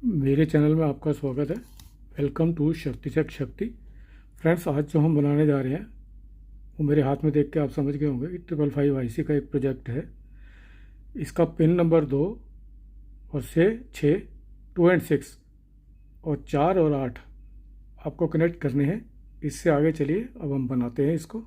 मेरे चैनल में आपका स्वागत है। वेलकम टू शक्ति चक शक्ति। फ्रेंड्स, आज जो हम बनाने जा रहे हैं वो मेरे हाथ में देख के आप समझ गए होंगे कि 555 IC का एक प्रोजेक्ट है। इसका पिन नंबर 2 और 6 2 एंड 6 और 4 और 8 आपको कनेक्ट करने हैं। इससे आगे चलिए, अब हम बनाते हैं इसको।